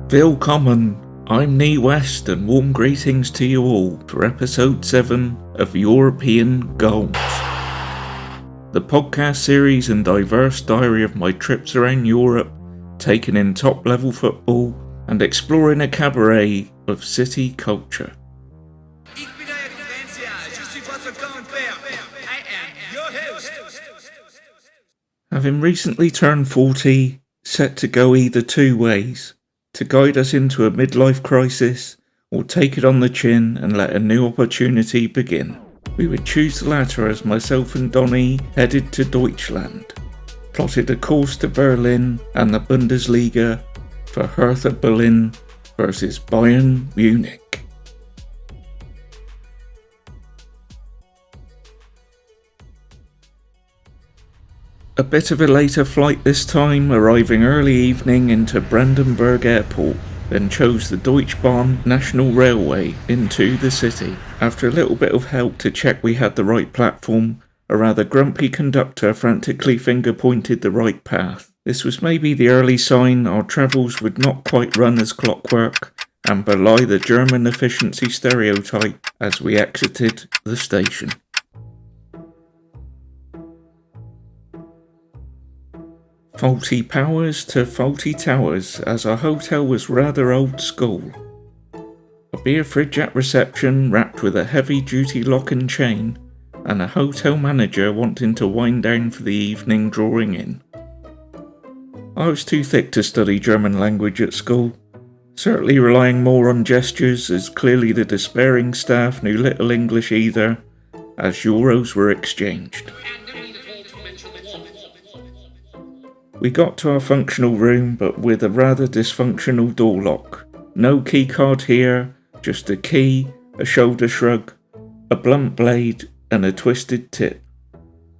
Willkommen, I'm Nee West and warm greetings to you all for episode 7 of European Goals, the podcast series and diverse diary of my trips around Europe, taking in top-level football and exploring a cabaret of city culture. Having recently turned 40, set to go either two ways, to guide us into a midlife crisis or take it on the chin and let a new opportunity begin. We would choose the latter as myself and Donny headed to Deutschland, plotted a course to Berlin and the Bundesliga for Hertha Berlin versus Bayern Munich. A bit of a later flight this time, arriving early evening into Brandenburg Airport, then chose the Deutsche Bahn National Railway into the city. After a little bit of help to check we had the right platform, a rather grumpy conductor frantically finger-pointed the right path. This was maybe the early sign our travels would not quite run as clockwork and belie the German efficiency stereotype as we exited the station. Faulty powers to faulty towers, as our hotel was rather old school. A beer fridge at reception wrapped with a heavy-duty lock and chain, and a hotel manager wanting to wind down for the evening drawing in. I was too thick to study German language at school, certainly relying more on gestures, as clearly the despairing staff knew little English either, as euros were exchanged. We got to our functional room, but with a rather dysfunctional door lock. No key card here, just a key, a shoulder shrug, a blunt blade, and a twisted tip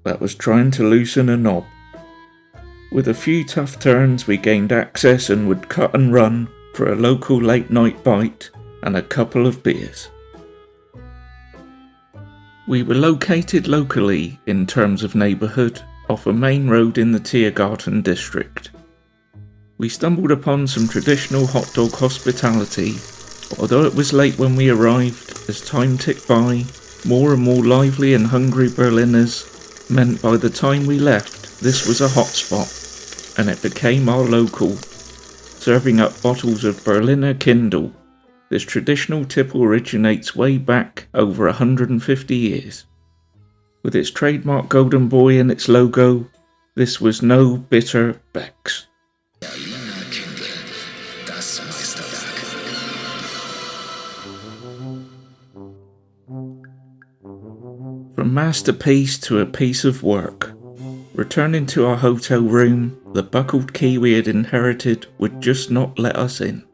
that was trying to loosen a knob. With a few tough turns, we gained access and would cut and run for a local late night bite and a couple of beers. We were located locally in terms of neighbourhood, off a main road in the Tiergarten district. We stumbled upon some traditional hot dog hospitality, although it was late when we arrived. As time ticked by, more and more lively and hungry Berliners meant by the time we left this was a hot spot, and it became our local, serving up bottles of Berliner Kindle. This traditional tipple originates way back over 150 years. With its trademark golden boy and its logo, this was no bitter Becks. From masterpiece to a piece of work. Returning to our hotel room, the buckled key we had inherited would just not let us in.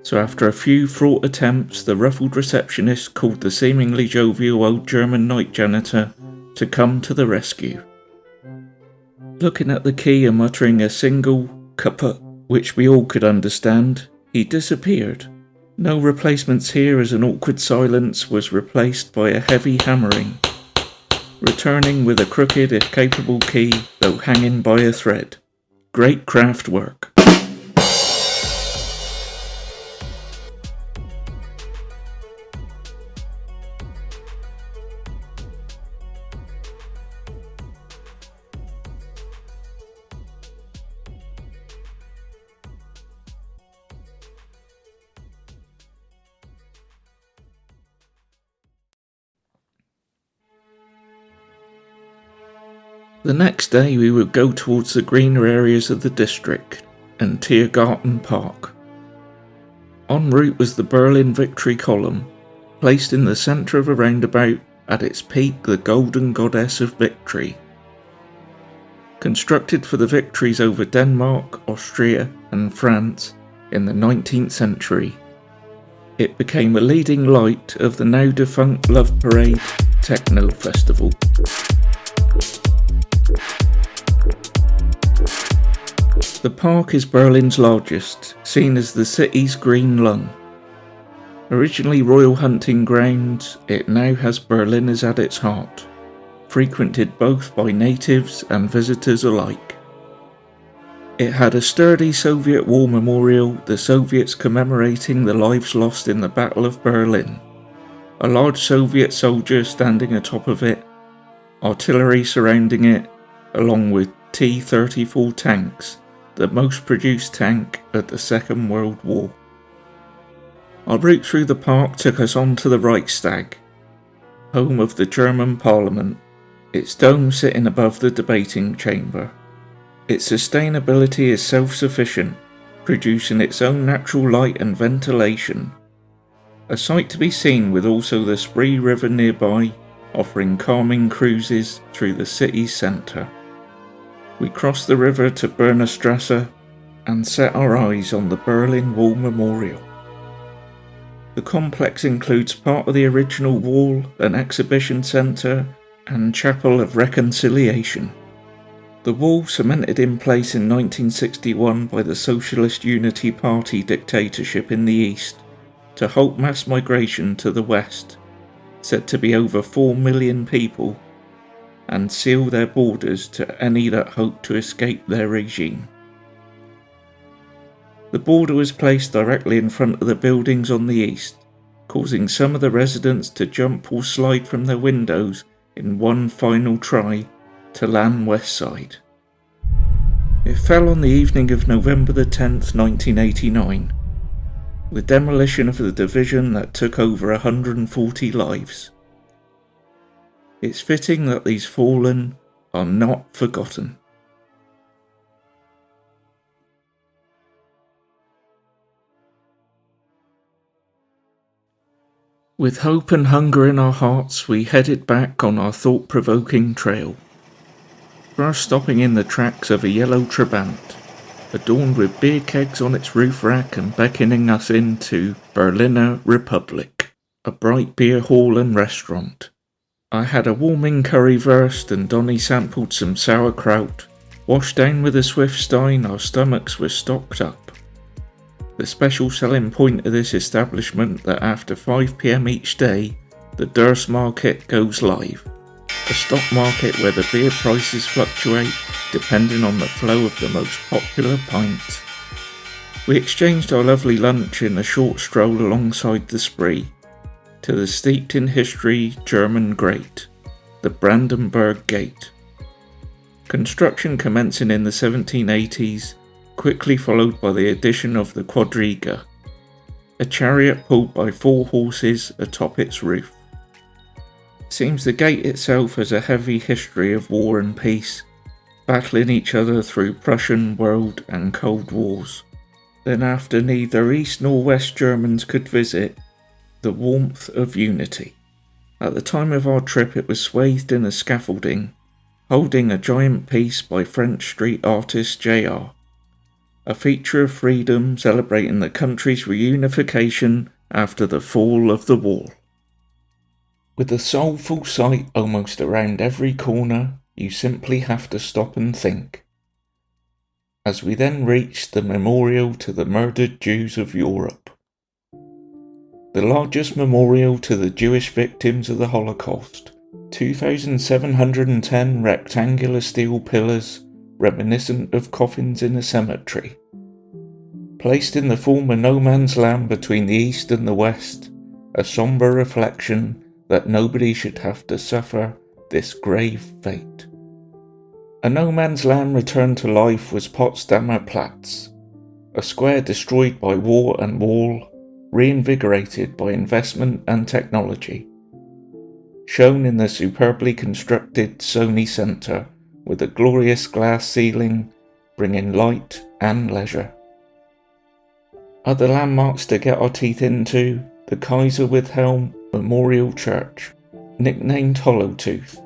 So after a few fraught attempts, the ruffled receptionist called the seemingly jovial old German night janitor to come to the rescue. Looking at the key and muttering a single kaput, which we all could understand, he disappeared. No replacements here, as an awkward silence was replaced by a heavy hammering, returning with a crooked if capable key, though hanging by a thread. Great craft work. The next day we would go towards the greener areas of the district and Tiergarten Park. En route was the Berlin Victory Column, placed in the centre of a roundabout, at its peak the golden goddess of victory. Constructed for the victories over Denmark, Austria and France in the 19th century, it became a leading light of the now defunct Love Parade Techno Festival. The park is Berlin's largest, seen as the city's green lung. Originally royal hunting grounds, it now has Berliners at its heart, frequented both by natives and visitors alike. It had a sturdy Soviet war memorial, the Soviets commemorating the lives lost in the Battle of Berlin. A large Soviet soldier standing atop of it, artillery surrounding it, along with T-34 tanks, the most produced tank of the Second World War. Our route through the park took us on to the Reichstag, home of the German Parliament, its dome sitting above the debating chamber. Its sustainability is self-sufficient, producing its own natural light and ventilation. A sight to be seen, with also the Spree River nearby, offering calming cruises through the city's centre. We crossed the river to Bernerstrasse and set our eyes on the Berlin Wall Memorial. The complex includes part of the original wall, an exhibition centre and Chapel of Reconciliation. The wall, cemented in place in 1961 by the Socialist Unity Party dictatorship in the east to halt mass migration to the west, said to be over 4 million people, and seal their borders to any that hoped to escape their regime. The border was placed directly in front of the buildings on the east, causing some of the residents to jump or slide from their windows in one final try to land west side. It fell on the evening of November the 10th, 1989, with demolition of the division that took over 140 lives. It's fitting that these fallen are not forgotten. With hope and hunger in our hearts, we headed back on our thought-provoking trail. First stopping in the tracks of a yellow Trabant, adorned with beer kegs on its roof rack and beckoning us into Berliner Republic, a bright beer hall and restaurant. I had a warming currywurst and Donnie sampled some sauerkraut. Washed down with a Swiftstein, our stomachs were stocked up. The special selling point of this establishment that after 5 p.m. each day, the Durst Market goes live. A stock market where the beer prices fluctuate depending on the flow of the most popular pint. We exchanged our lovely lunch in a short stroll alongside the Spree to the steeped in history German grate, the Brandenburg Gate. Construction commencing in the 1780s, quickly followed by the addition of the quadriga, a chariot pulled by 4 horses atop its roof. Seems the gate itself has a heavy history of war and peace, battling each other through Prussian, World and Cold Wars. Then after neither East nor West Germans could visit, the warmth of unity. At the time of our trip it was swathed in a scaffolding, holding a giant piece by French street artist J.R., a feature of freedom celebrating the country's reunification after the fall of the wall. With a soulful sight almost around every corner, you simply have to stop and think. As we then reached the memorial to the murdered Jews of Europe. The largest memorial to the Jewish victims of the Holocaust, 2,710 rectangular steel pillars reminiscent of coffins in a cemetery. Placed in the former no man's land between the East and the West, a sombre reflection that nobody should have to suffer this grave fate. A no man's land returned to life was Potsdamer Platz, a square destroyed by war and wall, reinvigorated by investment and technology. Shown in the superbly constructed Sony Centre with a glorious glass ceiling, bringing light and leisure. Other landmarks to get our teeth into, the Kaiser Wilhelm Memorial Church, nicknamed Hollowtooth,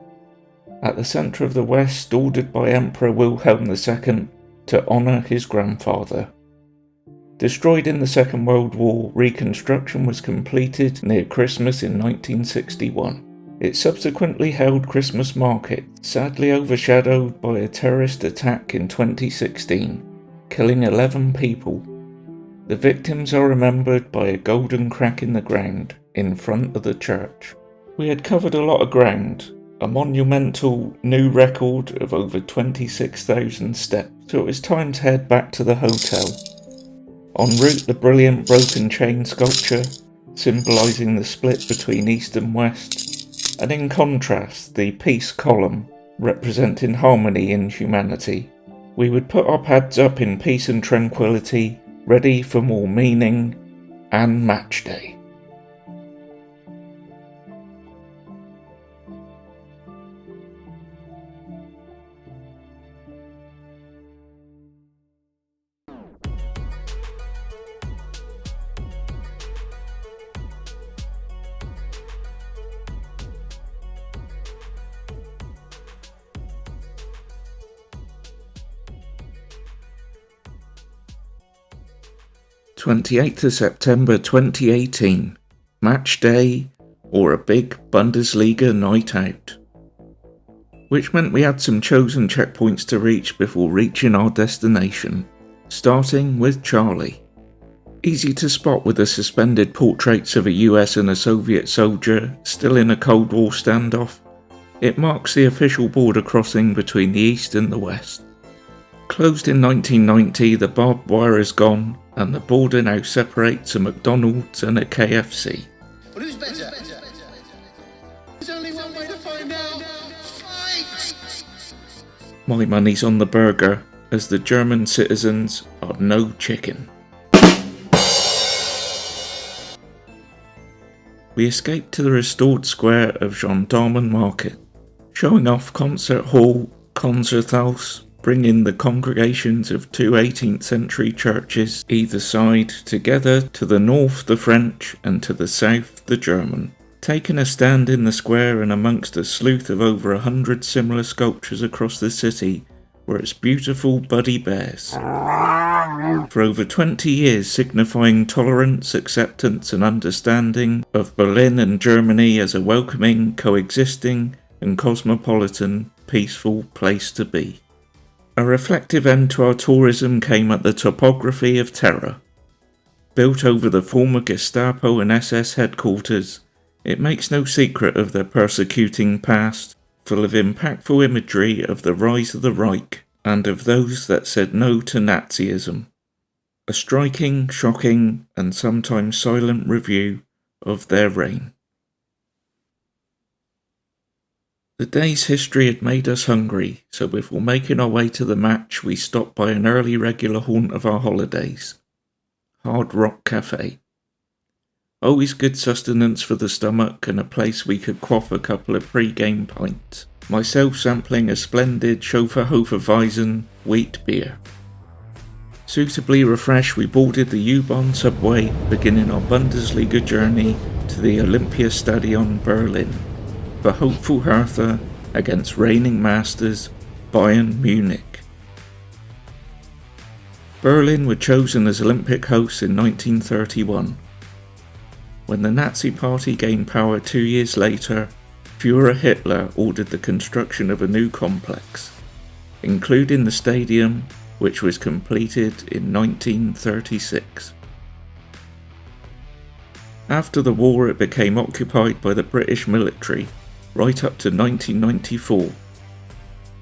at the centre of the West, ordered by Emperor Wilhelm II to honour his grandfather. Destroyed in the Second World War, reconstruction was completed near Christmas in 1961. It subsequently held Christmas market, sadly overshadowed by a terrorist attack in 2016, killing 11 people. The victims are remembered by a golden crack in the ground in front of the church. We had covered a lot of ground, a monumental new record of over 26,000 steps. so it was time to head back to the hotel. En route, the brilliant broken chain sculpture, symbolising the split between East and West, and in contrast, the peace column, representing harmony in humanity. We would put our pads up in peace and tranquility, ready for more meaning and match day. September 28th 2018, match day or a big Bundesliga night out. Which meant we had some chosen checkpoints to reach before reaching our destination, starting with Charlie. Easy to spot with the suspended portraits of a US and a Soviet soldier still in a Cold War standoff, it marks the official border crossing between the East and the West. Closed in 1990, the barbed wire is gone, and the border now separates a McDonald's and a KFC. But who's better? There's only one way to find out. Fight! My money's on the burger, as the German citizens are no chicken. We escaped to the restored square of Gendarmen Market, showing off Concert Hall, Konzerthaus, bringing the congregations of two 18th century churches either side together, to the north the French and to the south the German, taking a stand in the square and amongst a sleuth of over 100 similar sculptures across the city were its beautiful buddy bears. For over 20 years signifying tolerance, acceptance and understanding of Berlin and Germany as a welcoming, coexisting and cosmopolitan, peaceful place to be. A reflective end to our tourism came at the topography of terror. Built over the former Gestapo and SS headquarters, it makes no secret of their persecuting past, full of impactful imagery of the rise of the Reich and of those that said no to Nazism. A striking, shocking and sometimes silent review of their reign. The day's history had made us hungry, so before making our way to the match, we stopped by an early regular haunt of our holidays, Hard Rock Cafe. Always good sustenance for the stomach and a place we could quaff a couple of pre-game pints, myself sampling a splendid Schöferhofer-Weizen wheat beer. Suitably refreshed, we boarded the U-Bahn subway, beginning our Bundesliga journey to the Olympiastadion Berlin, for hopeful Hertha against reigning masters Bayern Munich. Berlin were chosen as Olympic hosts in 1931. When the Nazi Party gained power 2 years later, Führer Hitler ordered the construction of a new complex, including the stadium, which was completed in 1936. After the war, it became occupied by the British military, right up to 1994.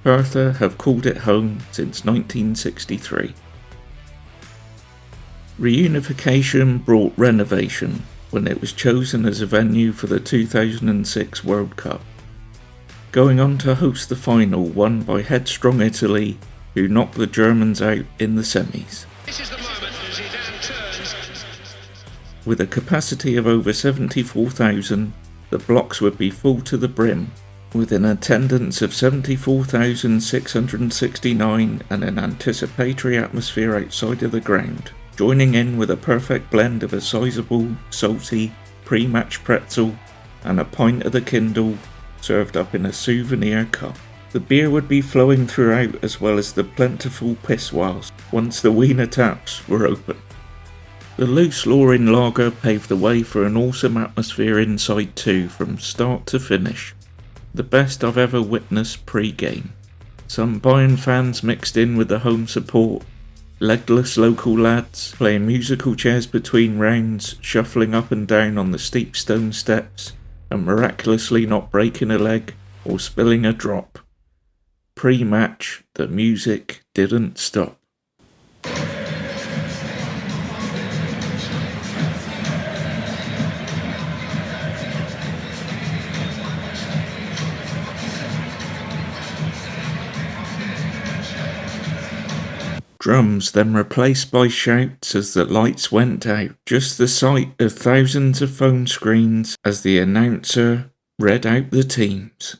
Hertha have called it home since 1963. Reunification brought renovation when it was chosen as a venue for the 2006 World Cup, going on to host the final won by headstrong Italy, who knocked the Germans out in the semis. This is the moment Zidane turns. With a capacity of over 74,000, the blocks would be full to the brim, with an attendance of 74,669 and an anticipatory atmosphere outside of the ground, joining in with a perfect blend of a sizable, salty, pre-match pretzel and a pint of the Kindle served up in a souvenir cup. The beer would be flowing throughout, as well as the plentiful pissoirs once the Wiener taps were open. The loose Lorin lager paved the way for an awesome atmosphere inside too, from start to finish. The best I've ever witnessed pre-game. Some Bayern fans mixed in with the home support, legless local lads playing musical chairs between rounds, shuffling up and down on the steep stone steps and miraculously not breaking a leg or spilling a drop. Pre-match, the music didn't stop. Drums then replaced by shouts as the lights went out, just the sight of thousands of phone screens as the announcer read out the teams.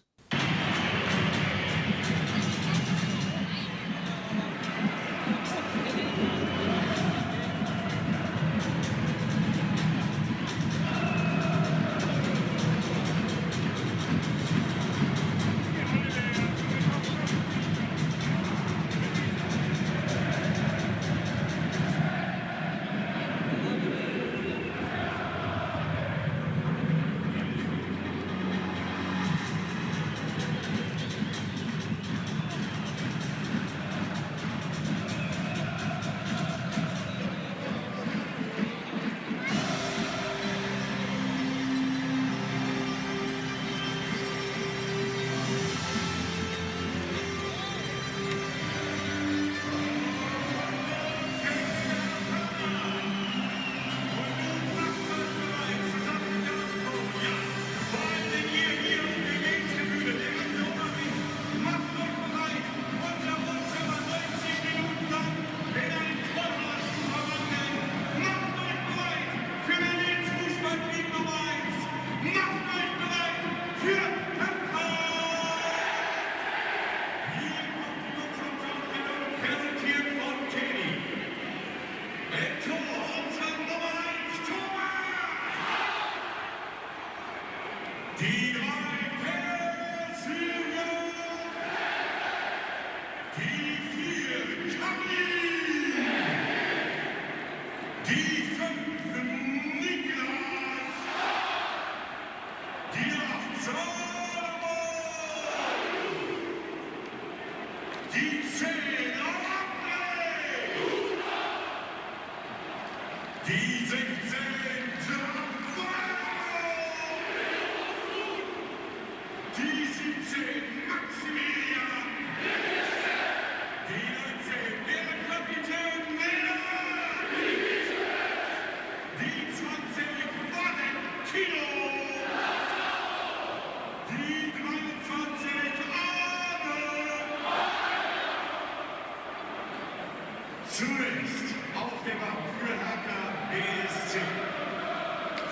Zunächst auf der Bank für herthabsc.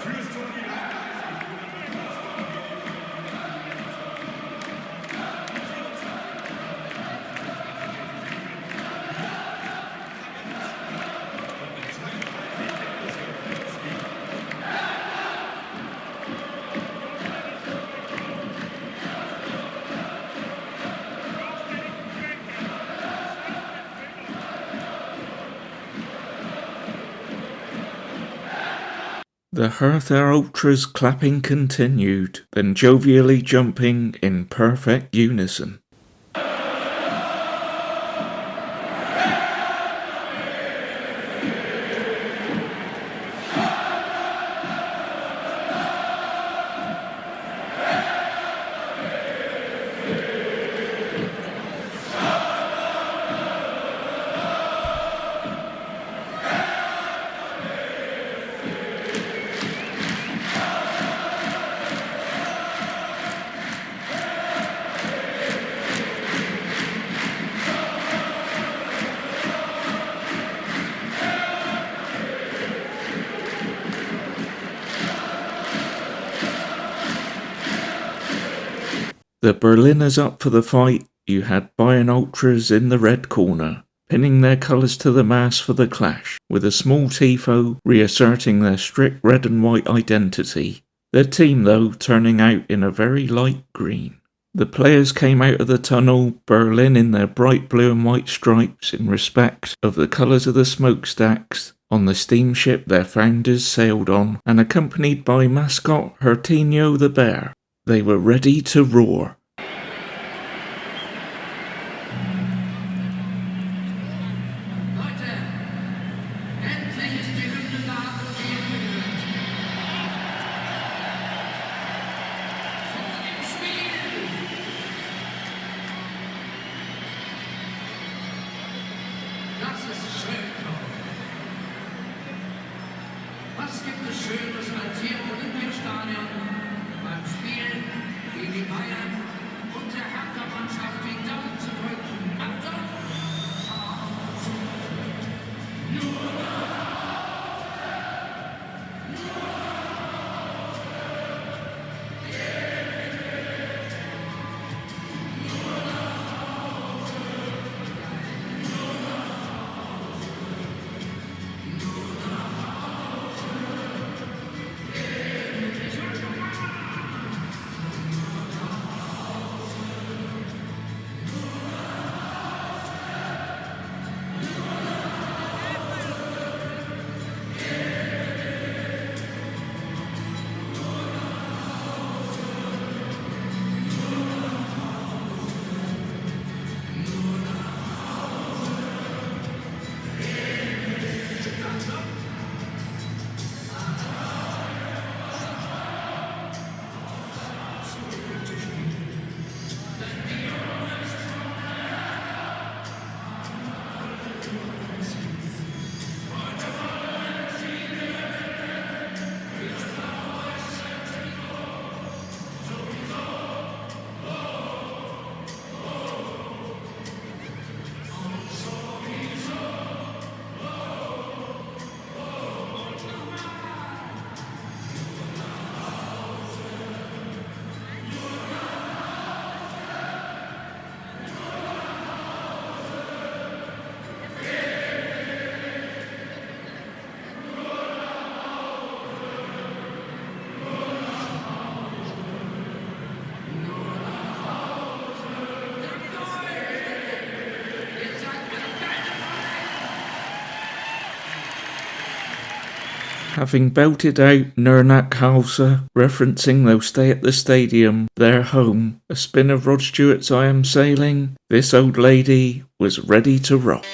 Fürs Turnier The Hertha Ultras clapping continued, then jovially jumping in perfect unison. The Berliners up for the fight, you had Bayern Ultras in the red corner, pinning their colours to the mast for the clash, with a small tifo reasserting their strict red and white identity. Their team, though, turning out in a very light green. The players came out of the tunnel, Berlin in their bright blue and white stripes in respect of the colours of the smokestacks on the steamship their founders sailed on, and accompanied by mascot Hertinho the bear. They were ready to roar. gibt es Schöneres als hier im Olympiastadion beim Spiel gegen die Bayern und der Hertha-Mannschaft die Daumen zu drücken. Achtung! Having belted out Nurnak Halsa, referencing they'll stay at the stadium, their home, a spin of Rod Stewart's I Am Sailing, this old lady was ready to rock.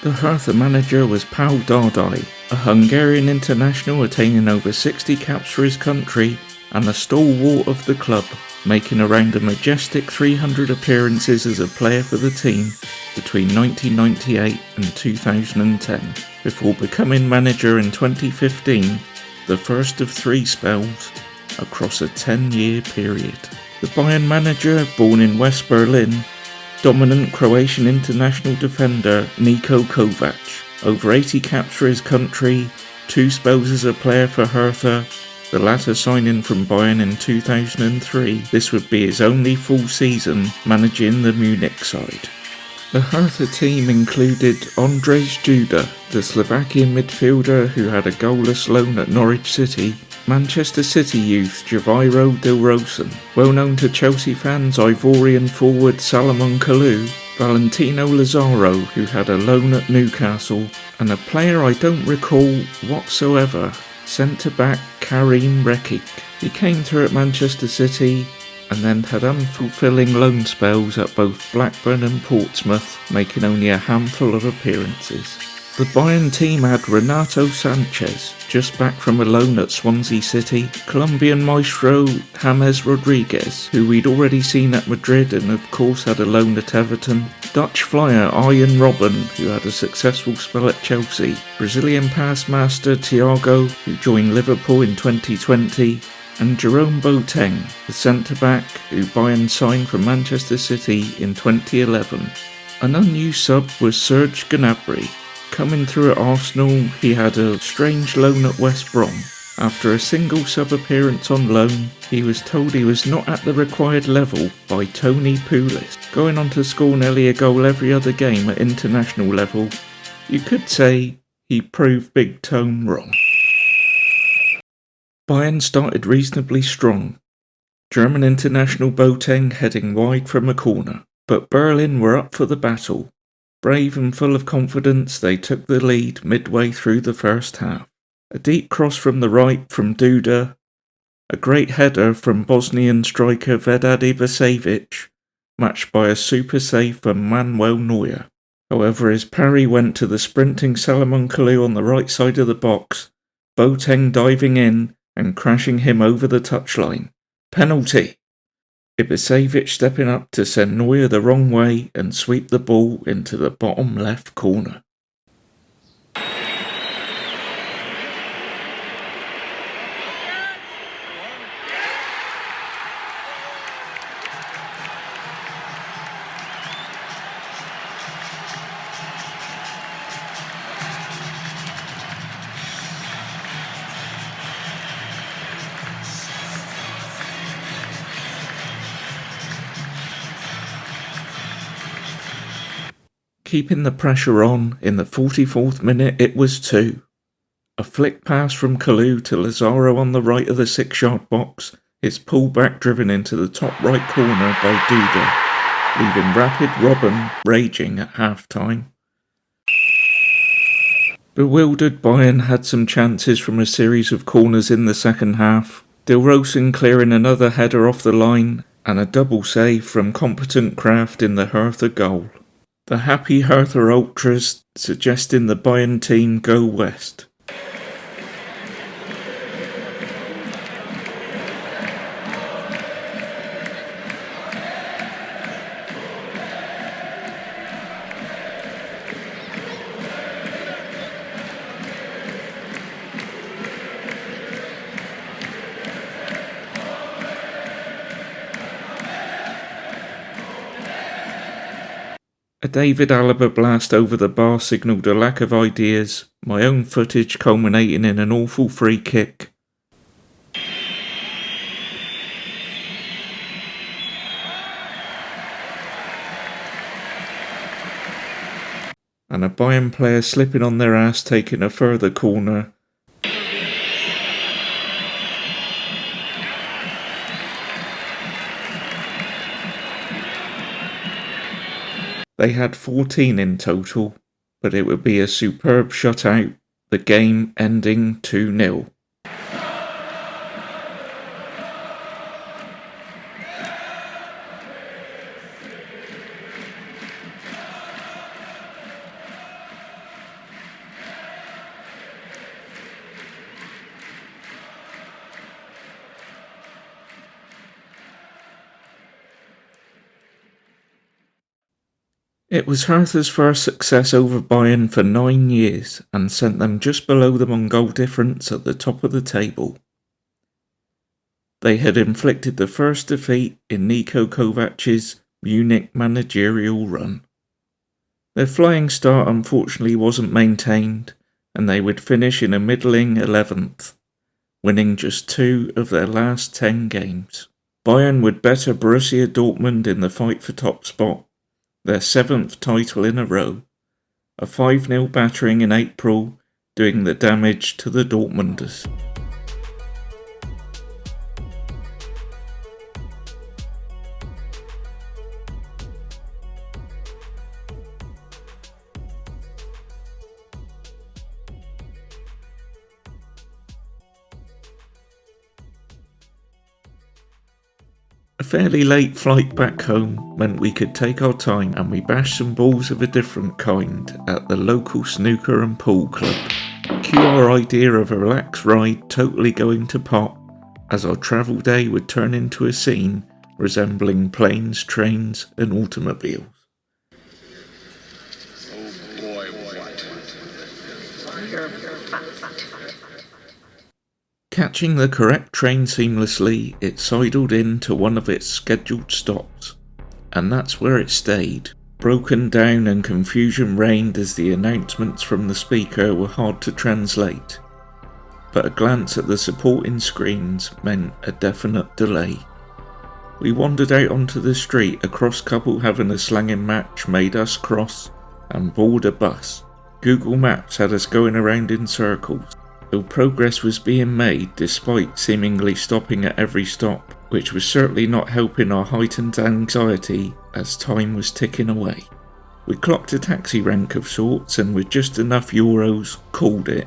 The Hertha manager was Paul Dardai, a Hungarian international attaining over 60 caps for his country and a stalwart of the club, making around a majestic 300 appearances as a player for the team between 1998 and 2010, before becoming manager in 2015, the first of 3 spells across a 10-year period. The Bayern manager, born in West Berlin, dominant Croatian international defender Niko Kovac, over 80 caps for his country, 2 spells as a player for Hertha, the latter signing from Bayern in 2003. This would be his only full season managing the Munich side. The Hertha team included Ondrej Duda, the Slovakian midfielder who had a goalless loan at Norwich City, Manchester City youth Javier Del Rosen, well known to Chelsea fans Ivorian forward Salomon Kalou, Valentino Lazaro, who had a loan at Newcastle, and a player I don't recall whatsoever, centre-back Karim Rekik. He came through at Manchester City and then had unfulfilling loan spells at both Blackburn and Portsmouth, making only a handful of appearances. The Bayern team had Renato Sanchez, just back from a loan at Swansea City, Colombian maestro James Rodriguez, who we'd already seen at Madrid and of course had a loan at Everton, Dutch flyer Arjen Robben, who had a successful spell at Chelsea, Brazilian pass master Thiago, who joined Liverpool in 2020, and Jerome Boateng, the centre-back who Bayern signed from Manchester City in 2011. An unused sub was Serge Gnabry. Coming through at Arsenal, he had a strange loan at West Brom. After a single sub-appearance on loan, he was told he was not at the required level by Tony Pulis, going on to score nearly a goal every other game at international level. You could say he proved Big Tone wrong. Bayern started reasonably strong, German international Boateng heading wide from a corner, but Berlin were up for the battle. Brave and full of confidence, they took the lead midway through the first half. A deep cross from the right from Duda, a great header from Bosnian striker Vedad Ivasevic, matched by a super save from Manuel Neuer. However, as parry went to the sprinting Salomon Kalou on the right side of the box, Boateng diving in and crashing him over the touchline. Penalty! Ibisevic stepping up to send Neuer the wrong way and sweep the ball into the bottom left corner. Keeping the pressure on, in the 44th minute it was 2. A flick pass from Kalou to Lazaro on the right of the 6-yard box, his pullback driven into the top right corner by Duda, leaving Rapid Robben raging at half-time. Bewildered Bayern had some chances from a series of corners in the second half, Dilrosun clearing another header off the line, and a double save from competent Kraft in the Hertha goal. The happy Hertha ultras suggesting the Bayern team go west. A David Alaba blast over the bar signalled a lack of ideas, my own footage culminating in an awful free kick. And a Bayern player slipping on their ass taking a further corner. They had 14 in total, but it would be a superb shutout, the game ending 2-0. It was Hertha's first success over Bayern for 9 years and sent them just below them on goal difference at the top of the table. They had inflicted the first defeat in Niko Kovac's Munich managerial run. Their flying start unfortunately wasn't maintained, and they would finish in a middling 11th, winning just 2 of their last 10 games. Bayern would better Borussia Dortmund in the fight for top spot, their 7th title in a row, a 5-0 battering in April, doing the damage to the Dortmunders. A fairly late flight back home meant we could take our time, and we bashed some balls of a different kind at the local snooker and pool club. Cue our idea of a relaxed ride totally going to pot, as our travel day would turn into a scene resembling planes, trains and automobiles. Oh boy, what? Catching the correct train seamlessly, it sidled in to one of its scheduled stops, and that's where it stayed. Broken down and confusion reigned as the announcements from the speaker were hard to translate, but a glance at the supporting screens meant a definite delay. We wandered out onto the street, a cross couple having a slanging match made us cross and board a bus. Google Maps had us going around in circles, though progress was being made despite seemingly stopping at every stop, which was certainly not helping our heightened anxiety as time was ticking away. We clocked a taxi rank of sorts and with just enough euros, called it,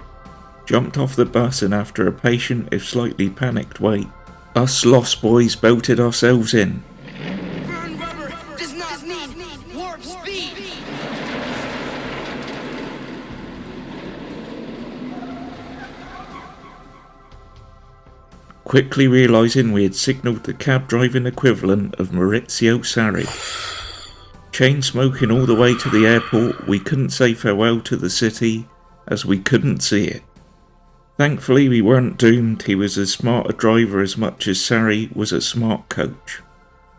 jumped off the bus, and after a patient if slightly panicked wait, us lost boys belted ourselves in. Burn rubber does not need warp speed. quickly realising we had signalled the cab driving equivalent of Maurizio Sarri. Chain smoking all the way to the airport, we couldn't say farewell to the city as we couldn't see it. Thankfully we weren't doomed. He was as smart a driver as much as Sarri was a smart coach.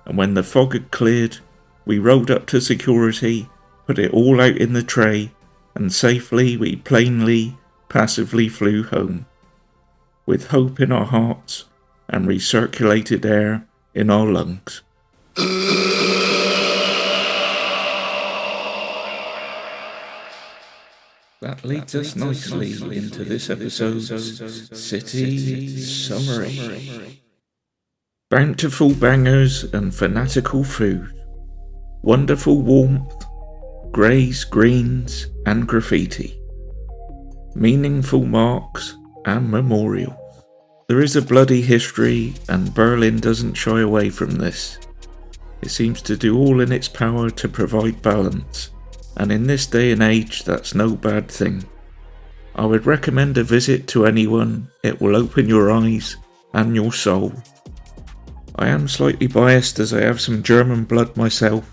And when the fog had cleared, we rolled up to security, put it all out in the tray, and safely we plainly, passively flew home, with hope in our hearts and recirculated air in our lungs. That leads us nicely into this episode's City Summary. Bountiful bangers and fanatical food, wonderful warmth, greys, greens and graffiti, meaningful marks and memorials. There is a bloody history and Berlin doesn't shy away from this. It seems to do all in its power to provide balance, and in this day and age that's no bad thing. I would recommend a visit to anyone. It will open your eyes and your soul. I am slightly biased as I have some German blood myself.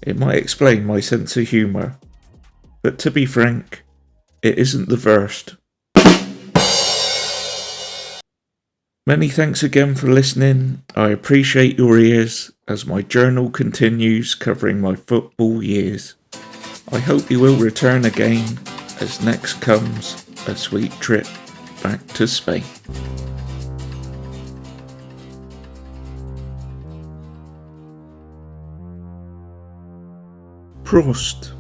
It might explain my sense of humour. But to be frank, it isn't the worst. Many thanks again for listening. I appreciate your ears as my journal continues covering my football years. I hope you will return again as next comes a sweet trip back to Spain. Prost!